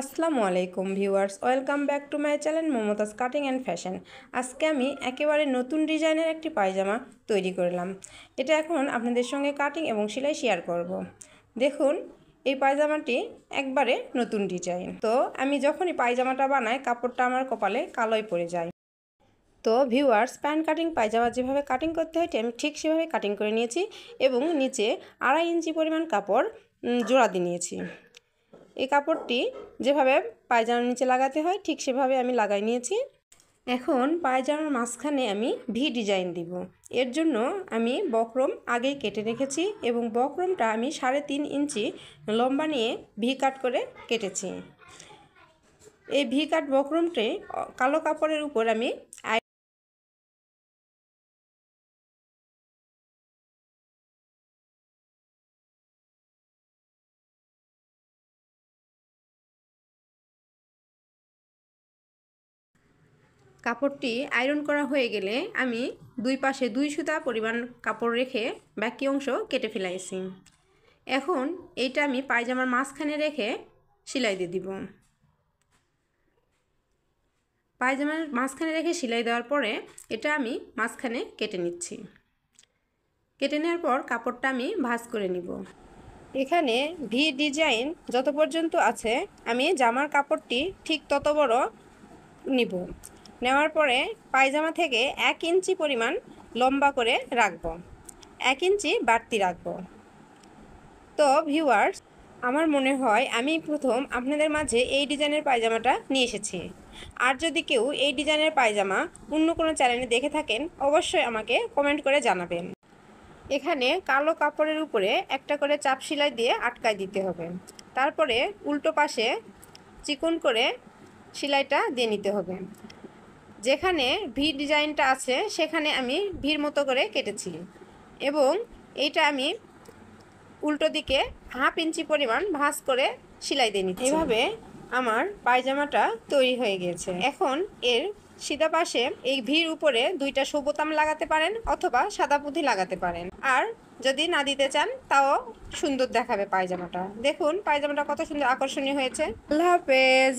আসসালামু আলাইকুম viewers, welcome back to my channel Mumtaz cutting and fashion. আজকে আমি একেবারে নতুন ডিজাইনের একটি পায়জামা তৈরি করলাম। এটা এখন আপনাদের সঙ্গে কাটিং এবং সেলাই শেয়ার করব। দেখুন, এই পায়জামাটি একবারে নতুন ডিজাইন। তো আমি যখনই পায়জামাটা বানাই কাপড়টা আমার কপালে কালোই পড়ে যায়। তো ভিউয়ার্স, প্যান্ট কাটিং পায়জামা যেভাবে কাটিং করতে হয় আমি ঠিক সেভাবে কাটিং করে নিয়েছি এবং নিচে 2.5 ইঞ্চি পরিমাণ কাপড় জোড়া দিয়ে নিয়েছি। এই কাপড়টি যেভাবে পায়জামার নিচে লাগাতে হয় ঠিক সেভাবে আমি লাগাই নিয়েছি। এখন পায়জামার মাঝখানে আমি ভি ডিজাইন দিব। এর জন্য আমি বক্রম আগেই কেটে রেখেছি এবং বক্রমটা আমি 3.5 ইঞ্চি লম্বা নিয়ে ভি কাট করে কেটেছি। এই ভি কাট বক্রমটি কালো কাপড়ের উপর আমি কাপড়টি আয়রন করা হয়ে গেলে আমি দুই পাশে 2 সুতা পরিমাণ কাপড় রেখে বাকি অংশ কেটে ফেলাইছি। এখন এইটা আমি পায়জামার মাঝখানে রেখে সেলাই দিয়ে দিব। পায়জামার মাঝখানে রেখে সেলাই দেওয়ার পরে এটা আমি মাঝখানে কেটে নিচ্ছি। কেটে নেওয়ার পর কাপড়টা আমি ভাঁজ করে নিব। এখানে ভি ডিজাইন যত পর্যন্ত আছে আমি জামার কাপড়টি ঠিক তত বড় নিব। নেওয়ার পরে পায়জামা থেকে 1 ইঞ্চি পরিমাণ লম্বা করে রাখব, 1 ইঞ্চি বাড়তি রাখব। তো ভিউয়ার্স, আমার মনে হয় আমি প্রথম আপনাদের মাঝে এই ডিজাইনের পায়জামাটা নিয়ে এসেছি। আর যদি কেউ এই ডিজাইনের পায়জামা অন্য কোনো চ্যানেলে দেখে থাকেন অবশ্যই আমাকে কমেন্ট করে জানাবেন। এখানে কালো কাপড়ের উপরে একটা করে চাপ সেলাই দিয়ে আটকায় দিতে হবে। তারপরে উল্টো পাশে চিকন করে সেলাইটা দিয়ে নিতে হবে। যেখানে ভি ডিজাইনটা আছে সেখানে আমি ভির মতো করে কেটেছি এবং এইটা আমি উল্টো দিকে 1/2 ইঞ্চি পরিমাণ ভাঁজ করে সেলাই দিয়ে নিচ্ছি। এভাবে আমার পায়জামাটা তৈরি হয়ে গেছে। এখন এর সিধা পাশে এই ভির উপরে 2টা বোতাম লাগাতে পারেন অথবা সাদা পুঁথি লাগাতে পারেন। আর যদি না দিতে চান তাও সুন্দর দেখাবে পায়জামাটা। দেখুন পায়জামাটা কত সুন্দর আকর্ষণীয় হয়েছে। আল্লাহ হাফেজ।